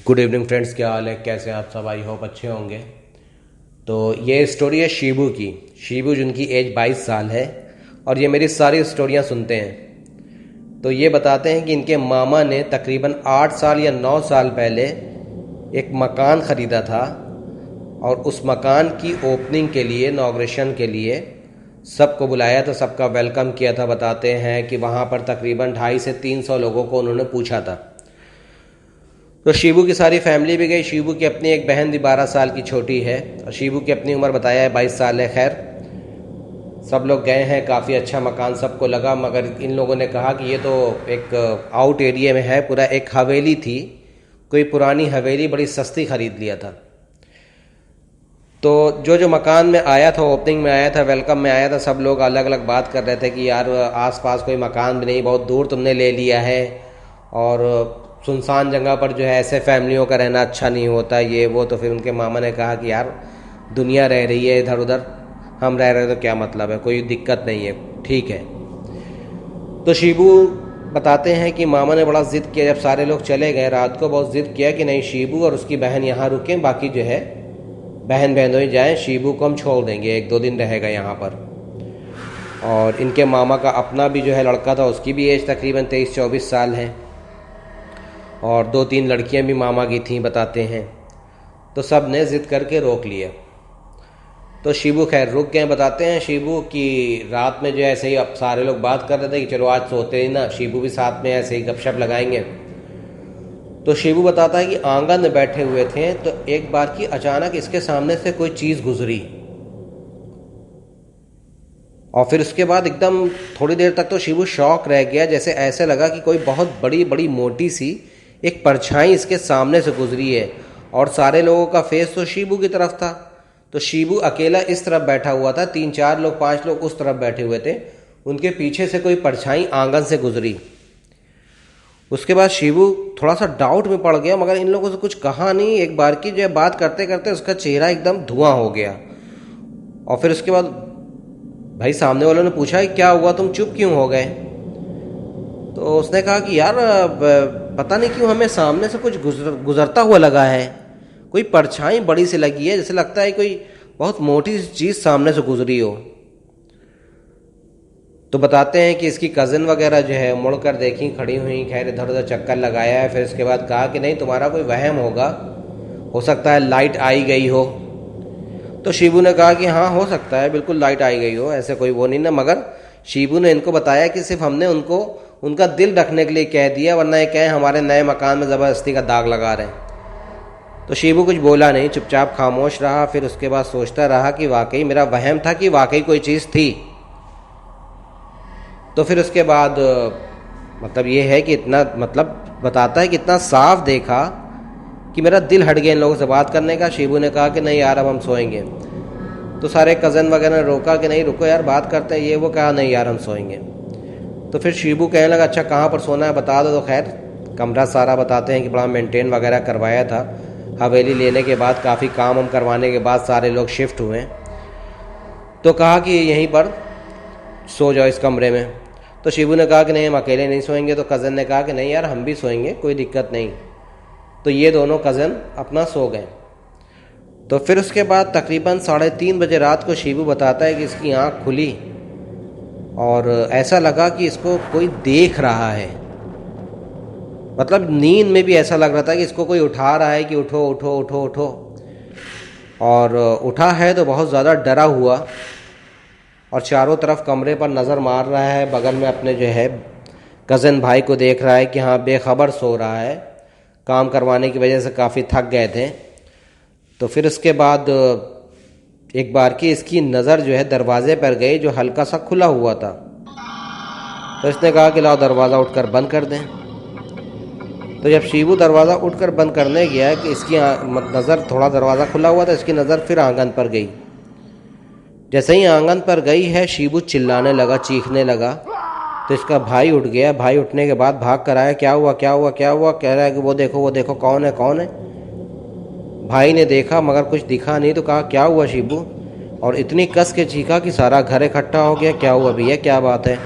Good evening friends, क्या हाल है? कैसे हैं आप सब? आई होप अच्छे होंगे। तो ये स्टोरी है शीबू की। शीबू जिनकी एज 22 साल है और ये मेरी सारी स्टोरियाँ सुनते हैं। तो ये बताते हैं कि इनके मामा ने तकरीबन 8 साल या 9 साल पहले एक मकान ख़रीदा था और उस मकान की ओपनिंग के लिए, इनॉग्रेशन के लिए सबको बुलाया था, सबका वेलकम किया था। बताते हैं कि वहाँ पर तकरीबन 250 से 300 लोगों को उन्होंने पूछा था। तो शीबू की सारी फैमिली भी गई। शीबू की अपनी एक बहन भी 12 साल की छोटी है और शीबू की अपनी उम्र बताया है 22 साल है। खैर, सब लोग गए हैं। काफ़ी अच्छा मकान सबको लगा, मगर इन लोगों ने कहा कि ये तो एक आउट एरिया में है। पूरा एक हवेली थी, कोई पुरानी हवेली, बड़ी सस्ती ख़रीद लिया था। तो जो मकान में आया था, ओपनिंग में आया था, वेलकम में आया था, सब लोग अलग अलग बात कर रहे थे कि यार आसपास कोई मकान भी नहीं, बहुत दूर तुमने ले लिया है और सुनसान जगह पर जो है ऐसे फैमिलियों का रहना अच्छा नहीं होता, ये वो। तो फिर उनके मामा ने कहा कि यार दुनिया रह रही है इधर उधर, हम रह रहे तो क्या मतलब है, कोई दिक्कत नहीं है, ठीक है। तो शीबू बताते हैं कि मामा ने बड़ा ज़िद किया। जब सारे लोग चले गए रात को, बहुत ज़िद किया कि नहीं, शीबू और उसकी बहन यहाँ रुकें, बाकी जो है बहन बहनोई जाएँ, शीबू को हम छोड़ देंगे, 1-2 दिन रहेगा यहाँ पर। और इनके मामा का अपना भी जो है लड़का था, उसकी भी एज तकरीबन 23-24 साल है और 2-3 लड़कियां भी मामा की थीं, बताते हैं। तो सब ने ज़िद करके रोक लिया। तो शीबू खैर रुक गए। बताते हैं शीबू की रात में जो ऐसे ही, अब सारे लोग बात कर रहे थे कि चलो आज सोते ही ना, शीबू भी साथ में ऐसे ही गपशप लगाएंगे। तो शीबू बताता है कि आंगन में बैठे हुए थे तो एक बार की अचानक इसके सामने से कोई चीज़ गुजरी और फिर उसके बाद एकदम थोड़ी देर तक तो शीबू शॉक रह गया। जैसे ऐसे लगा कि कोई बहुत बड़ी बड़ी मोटी सी एक परछाई इसके सामने से गुजरी है और सारे लोगों का फेस तो शीबू की तरफ था। तो शीबू अकेला इस तरफ बैठा हुआ था, 3-4 लोग, 5 लोग उस तरफ बैठे हुए थे। उनके पीछे से कोई परछाई आंगन से गुजरी। उसके बाद शीबू थोड़ा सा डाउट में पड़ गया, मगर इन लोगों से कुछ कहा नहीं। एक बार की जो है बात करते करते उसका चेहरा एकदम धुआं हो गया। और फिर उसके बाद भाई सामने वालों ने पूछा कि क्या हुआ, तुम चुप क्यों हो गए? तो उसने कहा कि यार पता नहीं क्यों हमें सामने से कुछ गुजरता हुआ लगा है, कोई परछाई बड़ी सी लगी है, जैसे लगता है कोई बहुत मोटी सी चीज़ सामने से गुजरी हो। तो बताते हैं कि इसकी कज़न वगैरह जो है मुड़कर देखी, खड़ी हुई, खैर इधर उधर चक्कर लगाया है। फिर उसके बाद कहा कि नहीं, तुम्हारा कोई वहम होगा, हो सकता है लाइट आई गई हो। तो शीबू ने कहा कि हाँ हो सकता है, बिल्कुल लाइट आई गई हो, ऐसे कोई वो नहीं ना। मगर शीबू ने इनको बताया कि सिर्फ हमने उनको उनका दिल रखने के लिए कह दिया, वरना ये कहें हमारे नए मकान में ज़बरदस्ती का दाग लगा रहे हैं। तो शीबू कुछ बोला नहीं, चुपचाप खामोश रहा। फिर उसके बाद सोचता रहा कि वाकई मेरा वहम था कि वाकई कोई चीज़ थी। तो फिर उसके बाद मतलब ये है कि इतना, मतलब बताता है कि इतना साफ देखा कि मेरा दिल हट गया इन लोगों से बात करने का। शीबू ने कहा कि नहीं यार अब हम सोएंगे। तो सारे कज़न वगैरह ने रोका कि नहीं रुको यार, बात करते हैं, ये वो। कहा नहीं यार हम सोएंगे। तो फिर शीबू कहने लगा अच्छा कहाँ पर सोना है बता दो। तो खैर कमरा सारा बताते हैं कि बड़ा मेंटेन वगैरह करवाया था। हवेली लेने के बाद, काफ़ी काम हम करवाने के बाद सारे लोग शिफ्ट हुए। तो कहा कि यहीं पर सो जाओ इस कमरे में। तो शीबू ने कहा कि नहीं हम अकेले नहीं सोएंगे। तो कज़न ने कहा कि नहीं यार हम भी सोएंगे, कोई दिक्कत नहीं। तो ये दोनों कज़न अपना सो गए। तो फिर उसके बाद तकरीबन 3:30 बजे रात को शीबू बताता है कि इसकी आँख खुली और ऐसा लगा कि इसको कोई देख रहा है। मतलब नींद में भी ऐसा लग रहा था कि इसको कोई उठा रहा है कि उठो उठो उठो उठो। और उठा है तो बहुत ज़्यादा डरा हुआ और चारों तरफ कमरे पर नज़र मार रहा है। बगल में अपने जो है कज़न भाई को देख रहा है कि हाँ बेखबर सो रहा है, काम करवाने की वजह से काफ़ी थक गए थे। तो फिर उसके बाद एक बार की इसकी नज़र जो है दरवाजे पर गई, जो हल्का सा खुला हुआ था। तो इसने कहा कि लाओ दरवाज़ा उठकर बंद कर दें। तो जब शीबू दरवाज़ा उठकर बंद करने गया कि इसकी नज़र, थोड़ा दरवाज़ा खुला हुआ था, इसकी नज़र फिर आंगन पर गई। जैसे ही आंगन पर गई है, शीबू चिल्लाने लगा, चीखने लगा। तो इसका भाई उठ गया। भाई उठने के बाद भाग कर आया, क्या हुआ क्या हुआ क्या हुआ? कह रहा है कि वो देखो कौन है कौन है। भाई ने देखा मगर कुछ दिखा नहीं। तो कहा क्या हुआ शीबू? और इतनी कस के चीखा कि सारा घर इकट्ठा हो गया। क्या हुआ भैया, क्या बात है?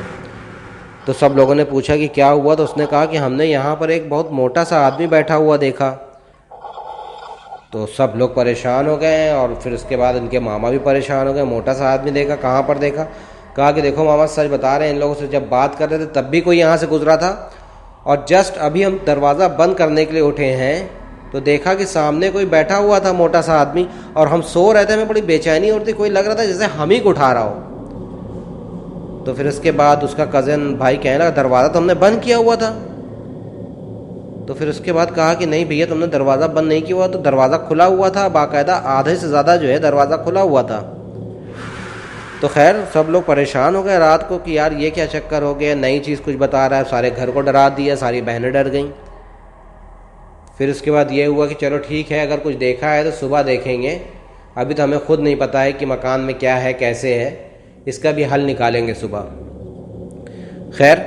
तो सब लोगों ने पूछा कि क्या हुआ? तो उसने कहा कि हमने यहाँ पर एक बहुत मोटा सा आदमी बैठा हुआ देखा तो सब लोग परेशान हो गए और फिर उसके बाद उनके मामा भी परेशान हो गए। मोटा सा आदमी देखा, कहाँ पर देखा, कहा कि देखो मामा सच बता रहे हैं, इन लोगों से जब बात कर रहे थे तब भी कोई यहाँ से गुजरा था, और जस्ट अभी हम दरवाज़ा बंद करने के लिए उठे हैं तो देखा कि सामने कोई बैठा हुआ था मोटा सा आदमी, और हम सो रहे थे, हमें बड़ी बेचैनी हो रही थी, कोई लग रहा था जैसे हम ही को उठा रहा हो। तो फिर उसके बाद उसका कज़न भाई कहने लगा दरवाज़ा तो हमने बंद किया हुआ था। तो फिर उसके बाद कहा कि नहीं भैया तुमने दरवाज़ा बंद नहीं किया हुआ, तो दरवाज़ा खुला हुआ था, बाकायदा आधे से ज़्यादा जो है दरवाज़ा खुला हुआ था। तो खैर सब लोग परेशान हो गए रात को कि यार ये क्या चक्कर हो गया, नई चीज़ कुछ बता रहा है, सारे घर को डरा दिया, सारी बहनें डर गईं। फिर उसके बाद ये हुआ कि चलो ठीक है, अगर कुछ देखा है तो सुबह देखेंगे, अभी तो हमें खुद नहीं पता है कि मकान में क्या है कैसे है, इसका भी हल निकालेंगे सुबह। खैर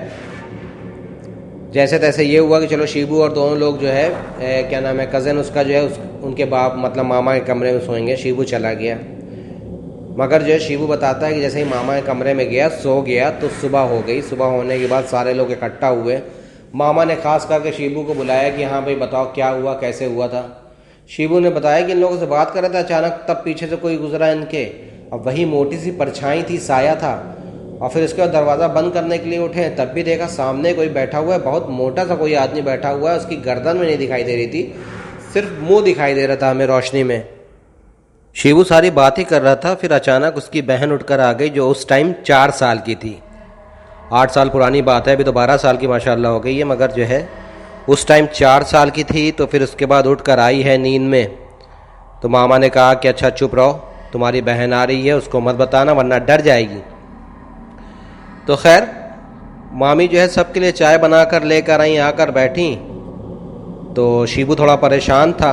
जैसे तैसे ये हुआ कि चलो शिबू और दोनों लोग जो है क्या नाम है कज़न उसका जो है उनके बाप मतलब मामा के कमरे में सोएंगे। शिबू चला गया, मगर जो है शिबू बताता है कि जैसे ही मामा के कमरे में गया, सो गया, तो सुबह हो गई। सुबह होने के बाद सारे लोग इकट्ठा हुए। मामा ने खास करके शिबू को बुलाया कि हाँ भाई बताओ क्या हुआ, कैसे हुआ था। शिबू ने बताया कि इन लोगों से बात कर रहा था, अचानक तब पीछे से कोई गुजरा इनके, अब वही मोटी सी परछाई थी, साया था। और फिर उसके बाद दरवाज़ा बंद करने के लिए उठे, तब भी देखा सामने कोई बैठा हुआ है, बहुत मोटा सा कोई आदमी बैठा हुआ है, उसकी गर्दन में नहीं दिखाई दे रही थी, सिर्फ मुंह दिखाई दे रहा था हमें रोशनी में। शिबू सारी बात ही कर रहा था, फिर अचानक उसकी बहन उठकर आ गई, जो उस टाइम 4 साल की थी। 8 साल पुरानी बात है, अभी तो 12 साल की माशाल्लाह हो गई है, मगर जो है उस टाइम 4 साल की थी। तो फिर उसके बाद उठकर आई है नींद में। तो मामा ने कहा कि अच्छा चुप रहो, तुम्हारी बहन आ रही है, उसको मत बताना वरना डर जाएगी। तो खैर मामी जो है सबके लिए चाय बनाकर लेकर आई, आकर बैठी। तो शिबू थोड़ा परेशान था,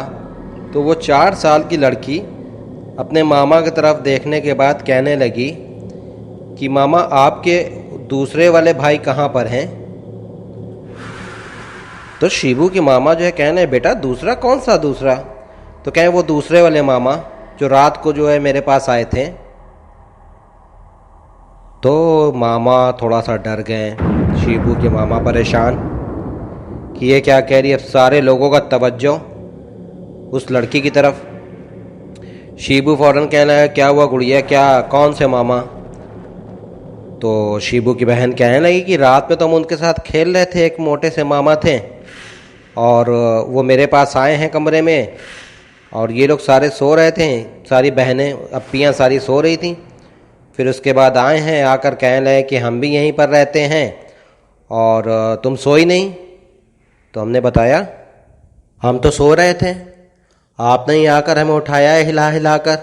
तो वो 4 साल की लड़की अपने मामा की तरफ देखने के बाद कहने लगी कि मामा आपके दूसरे वाले भाई कहाँ पर हैं। तो शिबू के मामा जो है कहने बेटा दूसरा कौन सा दूसरा, तो कहें वो दूसरे वाले मामा जो रात को जो है मेरे पास आए थे। तो मामा थोड़ा सा डर गए, शिबू के मामा परेशान कि ये क्या कह रही है। अब सारे लोगों का तवज्जो उस लड़की की तरफ। शिबू फ़ौरन कहना है क्या हुआ गुड़िया, क्या कौन से मामा। तो शिबू की बहन कहने लगी कि रात में तो हम उनके साथ खेल रहे थे, एक मोटे से मामा थे, और वो मेरे पास आए हैं कमरे में, और ये लोग सारे सो रहे थे, सारी बहनें अप्पियाँ सारी सो रही थी। फिर उसके बाद आए हैं, आकर कहने लगे कि हम भी यहीं पर रहते हैं और तुम सोई नहीं। तो हमने बताया हम तो सो रहे थे, आपने ही आकर हमें उठाया है हिला हिला कर।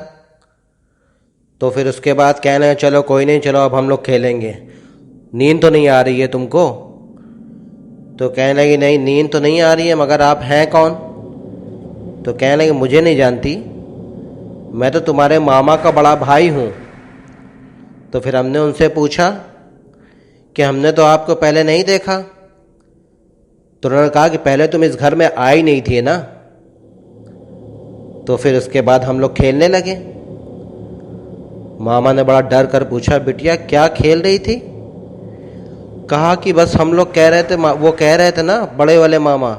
तो फिर उसके बाद कहने लगे चलो कोई नहीं, चलो अब हम लोग खेलेंगे, नींद तो नहीं आ रही है तुमको। तो कहने लगी नहीं नींद तो नहीं आ रही है, मगर आप हैं कौन। तो कहने लगे मुझे नहीं जानती, मैं तो तुम्हारे मामा का बड़ा भाई हूँ। तो फिर हमने उनसे पूछा कि हमने तो आपको पहले नहीं देखा। तो उन्होंने कहा कि पहले तुम इस घर में आई नहीं थी ना। तो फिर उसके बाद हम लोग खेलने लगे। मामा ने बड़ा डर कर पूछा बिटिया क्या खेल रही थी। कहा कि बस हम लोग कह रहे थे, वो कह रहे थे ना बड़े वाले मामा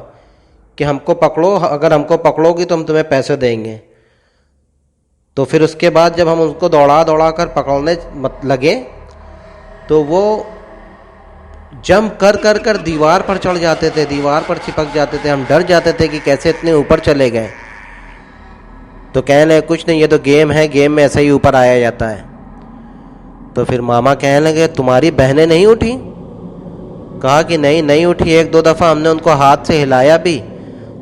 कि हमको पकड़ो, अगर हमको पकड़ोगी तो हम तुम्हें पैसे देंगे। तो फिर उसके बाद जब हम उसको दौड़ा दौड़ा कर पकड़ने लगे तो वो जंप कर कर कर दीवार पर चढ़ जाते थे, दीवार पर चिपक जाते थे। हम डर जाते थे कि कैसे इतने ऊपर चले गए। तो कहने लगे कुछ नहीं, ये तो गेम है, गेम में ऐसा ही ऊपर आया जाता है। तो फिर मामा कहने लगे तुम्हारी बहनें नहीं उठी। कहा कि नहीं नहीं उठी, 1-2 दफ़ा हमने उनको हाथ से हिलाया भी,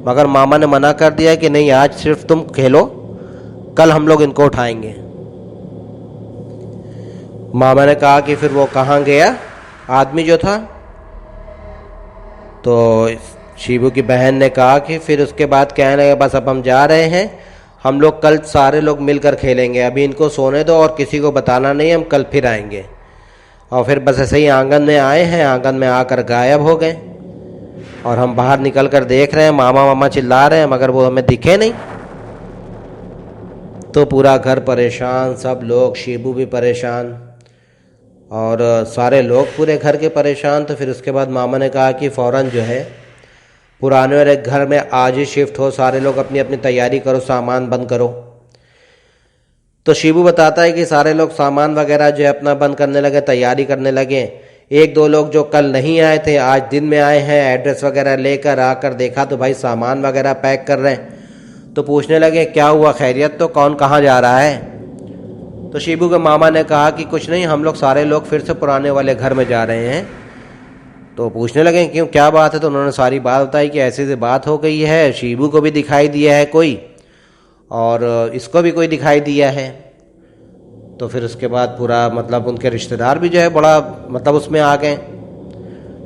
मगर मामा ने मना कर दिया कि नहीं आज सिर्फ तुम खेलो, कल हम लोग इनको उठाएंगे। मामा ने कहा कि फिर वो कहाँ गया आदमी जो था। तो शिबू की बहन ने कहा कि फिर उसके बाद कहने लगे बस अब हम जा रहे हैं, हम लोग कल सारे लोग मिलकर खेलेंगे, अभी इनको सोने दो और किसी को बताना नहीं, हम कल फिर आएंगे। और फिर बस ऐसे ही आंगन में आए हैं, आंगन में आकर गायब हो गए। और हम बाहर निकल कर देख रहे हैं, मामा मामा चिल्ला रहे हैं, मगर वो हमें दिखे नहीं। तो पूरा घर परेशान, सब लोग, शिबू भी परेशान और सारे लोग पूरे घर के परेशान। तो फिर उसके बाद मामा ने कहा कि फ़ौरन जो है पुराने वाले घर में आज ही शिफ्ट हो, सारे लोग अपनी अपनी तैयारी करो, सामान बंद करो। तो शिबू बताता है कि सारे लोग सामान वगैरह जो है अपना बंद करने लगे, तैयारी करने लगे। एक दो लोग जो कल नहीं आए थे आज दिन में आए हैं, एड्रेस वगैरह लेकर आकर देखा तो भाई सामान वगैरह पैक कर रहे हैं। तो पूछने लगे क्या हुआ, खैरियत तो, कौन कहाँ जा रहा है? तो शिबू के मामा ने कहा कि कुछ नहीं, हम लोग सारे लोग फिर से पुराने वाले घर में जा रहे हैं। तो पूछने लगे क्यों, क्या बात है? तो उन्होंने सारी बात बताई कि ऐसी ऐसी बात हो गई है, शिबू को भी दिखाई दिया है कोई और इसको भी कोई दिखाई दिया है। तो फिर उसके बाद पूरा मतलब उनके रिश्तेदार भी जो है बड़ा मतलब उसमें आ गए,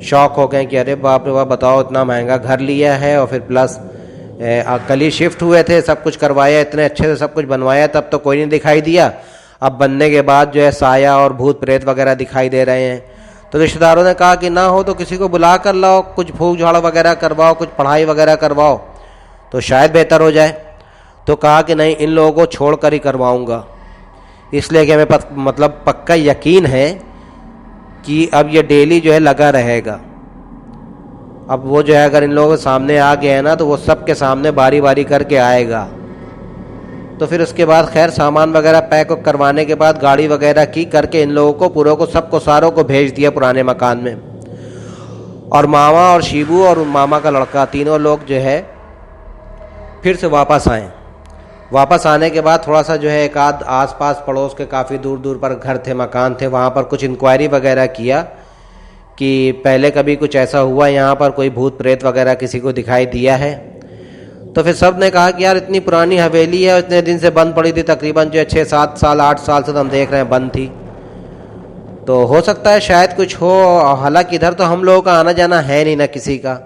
शौक हो गए कि अरे बाप रे बाप, बताओ इतना महंगा घर लिया है और फिर प्लस कल ही शिफ्ट हुए थे, सब कुछ करवाया, इतने अच्छे से सब कुछ बनवाया, तब तो कोई नहीं दिखाई दिया। अब बनने के बाद जो है साया और भूत प्रेत वगैरह दिखाई दे रहे हैं। तो रिश्तेदारों ने कहा कि ना हो तो किसी को बुला कर लाओ, कुछ फूक झाड़ वगैरह करवाओ, कुछ पढ़ाई वगैरह करवाओ तो शायद बेहतर हो जाए। तो कहा कि नहीं, इन लोगों को छोड़ कर ही करवाऊँगा, इसलिए कि हमें मतलब पक्का यकीन है कि अब ये डेली जो है लगा रहेगा। अब वो जो है अगर इन लोगों के सामने आ गया है ना तो वो सब के सामने बारी बारी करके आएगा। तो फिर उसके बाद खैर सामान वगैरह पैक करवाने के बाद गाड़ी वगैरह की करके इन लोगों को पूरों को सबको सारों को भेज दिया पुराने मकान में। और मामा और शिबू और मामा का लड़का तीनों लोग जो है फिर से वापस आए। वापस आने के बाद थोड़ा सा जो है एक आध आस पास पड़ोस के काफ़ी दूर दूर पर घर थे, मकान थे, वहाँ पर कुछ इंक्वायरी वगैरह किया कि पहले कभी कुछ ऐसा हुआ यहाँ पर, कोई भूत प्रेत वगैरह किसी को दिखाई दिया है? तो फिर सब ने कहा कि यार इतनी पुरानी हवेली है, इतने दिन से बंद पड़ी थी, तकरीबन जो है 6-7 साल 8 साल से तो हम देख रहे हैं बंद थी, तो हो सकता है शायद कुछ हो। हालांकि इधर तो हम लोगों का आना जाना है नहीं ना किसी का,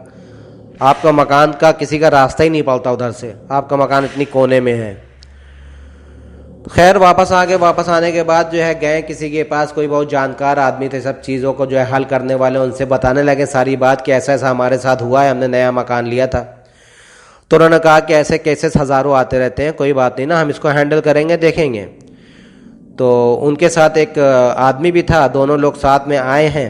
आपका मकान का किसी का रास्ता ही नहीं पड़ता उधर से, आपका मकान इतनी कोने में है। खैर वापस आ गए। वापस आने के बाद जो है गए किसी के पास, कोई बहुत जानकार आदमी थे, सब चीज़ों को जो है हल करने वाले, उनसे बताने लगे सारी बात कि ऐसा ऐसा हमारे साथ हुआ है, हमने नया मकान लिया था। तो उन्होंने कहा कि ऐसे केसेस हज़ारों आते रहते हैं, कोई बात नहीं ना, हम इसको हैंडल करेंगे, देखेंगे। तो उनके साथ एक आदमी भी था, दोनों लोग साथ में आए हैं।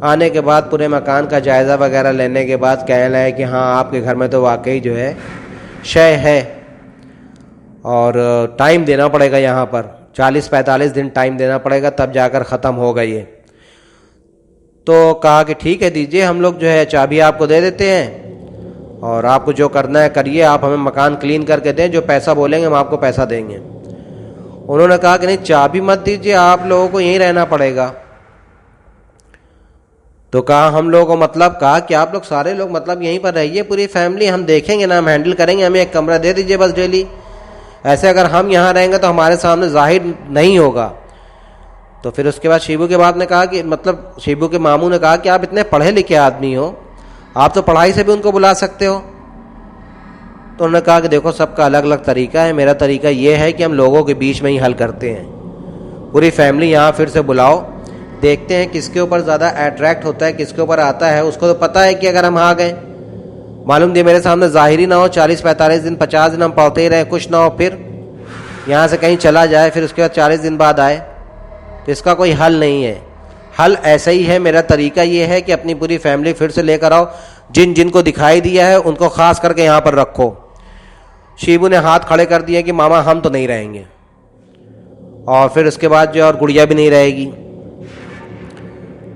आने के बाद पूरे मकान का जायज़ा वगैरह लेने के बाद कहने लगे कि हाँ आपके घर में तो वाकई जो है शय है और टाइम देना पड़ेगा, यहाँ पर 40-45 दिन टाइम देना पड़ेगा, तब जाकर ख़त्म होगा ये। तो कहा कि ठीक है दीजिए, हम लोग जो है चाबी आपको दे देते हैं और आपको जो करना है करिए, आप हमें मकान क्लीन करके दें, जो पैसा बोलेंगे हम आपको पैसा देंगे। उन्होंने कहा कि नहीं चाबी मत दीजिए, आप लोगों को यहीं रहना पड़ेगा। तो कहा हम लोगों को मतलब, कहा कि आप लोग सारे लोग मतलब यहीं पर रहिए, पूरी फैमिली, हम देखेंगे ना, हम हैंडल करेंगे, हमें एक कमरा दे दीजिए बस डेली। ऐसे अगर हम यहाँ रहेंगे तो हमारे सामने जाहिर नहीं होगा। तो फिर उसके बाद शिबू के बाप ने कहा कि मतलब शिबू के मामू ने कहा कि आप इतने पढ़े लिखे आदमी हो, आप तो पढ़ाई से भी उनको बुला सकते हो। तो उन्होंने कहा कि देखो सबका अलग अलग तरीका है, मेरा तरीका ये है कि हम लोगों के बीच में ही हल करते हैं, पूरी फैमिली यहाँ फिर से बुलाओ, देखते हैं किसके ऊपर ज़्यादा अट्रैक्ट होता है, किसके ऊपर आता है। उसको तो पता है कि अगर हम आ गए, मालूम दिए मेरे सामने ज़ाहिरी ना हो, 40-45 दिन 50 दिन हम पढ़ते ही रहे, कुछ ना हो, फिर यहाँ से कहीं चला जाए, फिर उसके बाद 40 दिन बाद आए, तो इसका कोई हल नहीं है। हल ऐसा ही है, मेरा तरीका ये है कि अपनी पूरी फैमिली फिर से लेकर आओ, जिन जिनको दिखाई दिया है उनको ख़ास करके यहाँ पर रखो। शिबू ने हाथ खड़े कर दिए कि मामा हम तो नहीं रहेंगे, और फिर उसके बाद जो और गुड़िया भी नहीं रहेगी।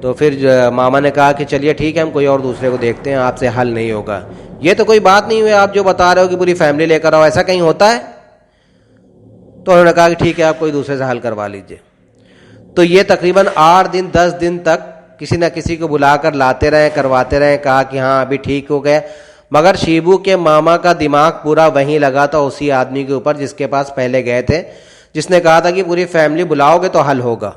तो फिर मामा ने कहा कि चलिए ठीक है, हम कोई और दूसरे को देखते हैं, आपसे हल नहीं होगा। ये तो कोई बात नहीं हुई, आप जो बता रहे हो कि पूरी फैमिली लेकर आओ, ऐसा कहीं होता है? तो उन्होंने कहा कि ठीक है, आप कोई दूसरे से हल करवा लीजिए। तो ये तकरीबन 8 दिन 10 दिन तक किसी न किसी को बुलाकर लाते रहे, करवाते रहे, कहा कि हाँ अभी ठीक हो गया। मगर शिबू के मामा का दिमाग पूरा वहीं लगा था, उसी आदमी के ऊपर जिसके पास पहले गए थे, जिसने कहा था कि पूरी फैमिली बुलाओगे तो हल होगा।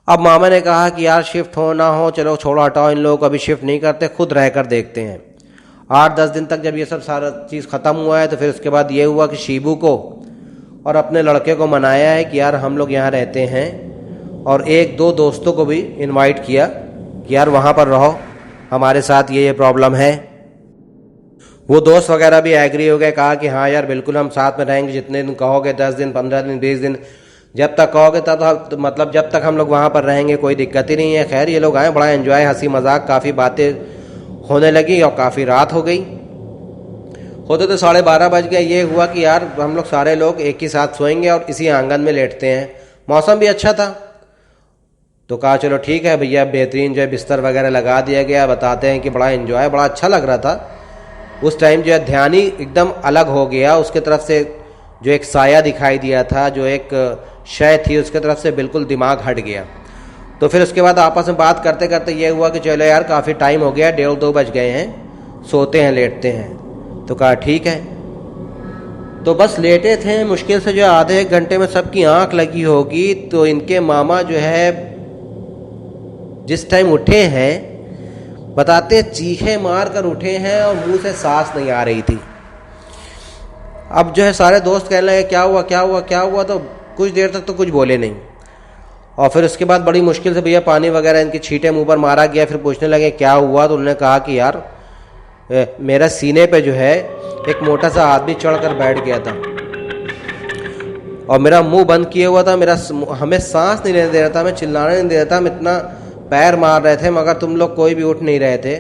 अब मामा ने कहा कि यार शिफ्ट हो ना हो, चलो छोड़ो हटाओ, इन लोगों को अभी शिफ्ट नहीं करते, खुद रहकर देखते हैं। 8-10 दिन तक जब ये सब सारा चीज़ ख़त्म हुआ है, तो फिर उसके बाद ये हुआ कि शिबू को और अपने लड़के को मनाया है कि यार हम लोग यहाँ रहते हैं, और 1-2 दोस्तों को भी इनवाइट किया कि यार वहाँ पर रहो, हमारे साथ ये प्रॉब्लम है। वो दोस्त वगैरह भी एग्री हो गए, कहा कि हाँ यार बिल्कुल हम साथ में रहेंगे, जितने दिन कहोगे, 10 दिन 15 दिन 20 दिन, जब तक कहोगे तब, मतलब जब तक हम लोग वहाँ पर रहेंगे कोई दिक्कत ही नहीं है। खैर ये लोग आए, बड़ा एंजॉय, हंसी मजाक, काफ़ी बातें होने लगी और काफ़ी रात हो गई। होते तो 12:30 बज गए। ये हुआ कि यार हम लोग सारे लोग एक ही साथ सोएंगे और इसी आंगन में लेटते हैं। मौसम भी अच्छा था, तो कहा चलो ठीक है भैया, बेहतरीन जो है बिस्तर वगैरह लगा दिया गया। बताते हैं कि बड़ा एंजॉय, बड़ा अच्छा लग रहा था उस टाइम। जो है ध्यान ही एकदम अलग हो गया, उसके तरफ से जो एक साया दिखाई दिया था, जो एक शय थी, उसके तरफ से बिल्कुल दिमाग हट गया। तो फिर उसके बाद आपस में बात करते करते ये हुआ कि चलो यार काफ़ी टाइम हो गया, 1:30-2 बज गए हैं, सोते हैं, लेटते हैं। तो कहा ठीक है। तो बस लेटे थे, मुश्किल से जो आधे एक घंटे में सबकी आंख लगी होगी। तो इनके मामा जो है जिस टाइम उठे हैं, बताते चीखे मार कर उठे हैं और मुंह से सांस नहीं आ रही थी। अब जो है सारे दोस्त कहने लगे क्या हुआ क्या हुआ क्या हुआ। तो कुछ देर तक तो कुछ बोले नहीं, और फिर उसके बाद बड़ी मुश्किल से भैया पानी वगैरह इनकी छींटे मुंह पर मारा गया। फिर पूछने लगे क्या हुआ। तो उन्होंने कहा कि यार मेरा सीने पे जो है एक मोटा सा आदमी चढ़कर बैठ गया था और मेरा मुंह बंद किए हुआ था, मेरा हमें सांस नहीं लेने दे रहा था, मैं चिल्लाने नहीं दे रहा था, हम इतना पैर मार रहे थे मगर तुम लोग कोई भी उठ नहीं रहे थे।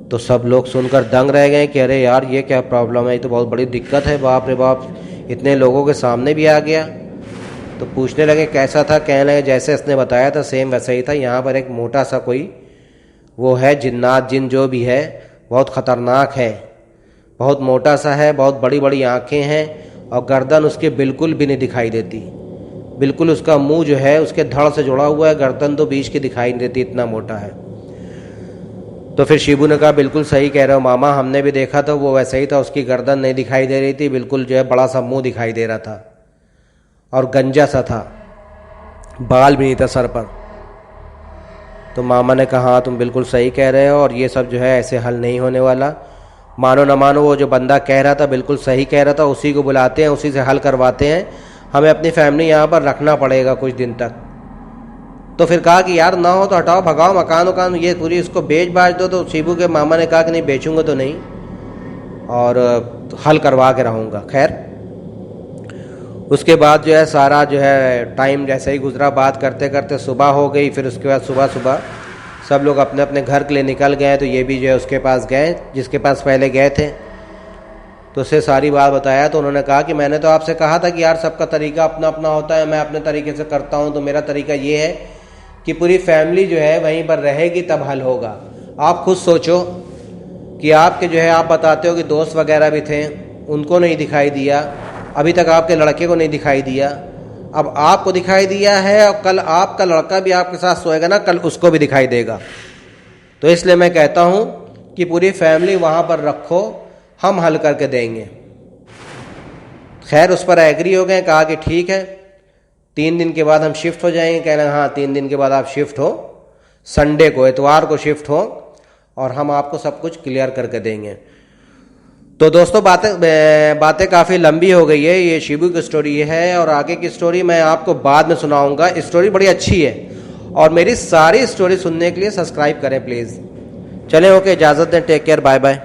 तो सब लोग सुनकर दंग रह गए कि अरे यार ये क्या प्रॉब्लम है, ये तो बहुत बड़ी दिक्कत है, बाप रे बाप, इतने लोगों के सामने भी आ गया। तो पूछने लगे कैसा था। कहने लगे जैसे इसने बताया था सेम वैसा ही था। यहाँ पर एक मोटा सा कोई वो है जिन्नात, जिन जो भी है, बहुत ख़तरनाक है, बहुत मोटा सा है, बहुत बड़ी बड़ी आँखें हैं और गर्दन उसके बिल्कुल भी नहीं दिखाई देती। बिल्कुल उसका मुंह जो है उसके धड़ से जुड़ा हुआ है, गर्दन तो बीच की दिखाई नहीं देती, इतना मोटा है। तो फिर शिबू ने कहा बिल्कुल सही कह रहे हो मामा, हमने भी देखा था, वो वैसा ही था, उसकी गर्दन नहीं दिखाई दे रही थी, बिल्कुल जो है बड़ा सा मुंह दिखाई दे रहा था और गंजा सा था, बाल भी नहीं था सर पर। तो मामा ने कहा हाँ तुम बिल्कुल सही कह रहे हो और ये सब जो है ऐसे हल नहीं होने वाला। मानो न मानो वो जो बंदा कह रहा था बिल्कुल सही कह रहा था, उसी को बुलाते हैं, उसी से हल करवाते हैं, हमें अपनी फैमिली यहाँ पर रखना पड़ेगा कुछ दिन तक। तो फिर कहा कि यार ना हो तो हटाओ, भगाओ, मकान वकान ये पूरी इसको बेच बाच दो। तो शिबू के मामा ने कहा कि नहीं बेचूंगा तो नहीं और हल करवा के रहूँगा। खैर उसके बाद जो है सारा जो है टाइम जैसे ही गुजरा, बात करते करते सुबह हो गई। फिर उसके बाद सुबह सुबह सब लोग अपने अपने घर के लिए निकल गए। तो ये भी जो है उसके पास गए जिसके पास पहले गए थे, तो उसे सारी बात बताया। तो उन्होंने कहा कि मैंने तो आपसे कहा था कि यार सबका तरीका अपना अपना होता है, मैं अपने तरीके से करता हूँ, तो मेरा तरीका ये है कि पूरी फैमिली जो है वहीं पर रहेगी तब हल होगा। आप खुद सोचो कि आपके जो है आप बताते हो कि दोस्त वगैरह भी थे, उनको नहीं दिखाई दिया, अभी तक आपके लड़के को नहीं दिखाई दिया, अब आपको दिखाई दिया है और कल आपका लड़का भी आपके साथ सोएगा ना, कल उसको भी दिखाई देगा। तो इसलिए मैं कहता हूँ कि पूरी फैमिली वहाँ पर रखो, हम हल करके देंगे। खैर उस पर एग्री हो गए, कहा कि ठीक है 3 दिन के बाद हम शिफ्ट हो जाएंगे। कह रहे हाँ 3 दिन के बाद आप शिफ्ट हो, संडे को, इतवार को शिफ्ट हो और हम आपको सब कुछ क्लियर करके देंगे। तो दोस्तों बातें काफ़ी लंबी हो गई है, ये शिबू की स्टोरी है और आगे की स्टोरी मैं आपको बाद में सुनाऊंगा। स्टोरी बड़ी अच्छी है और मेरी सारी स्टोरी सुनने के लिए सब्सक्राइब करें प्लीज़। चलें ओके, इजाज़त दें, टेक केयर, बाय बाय।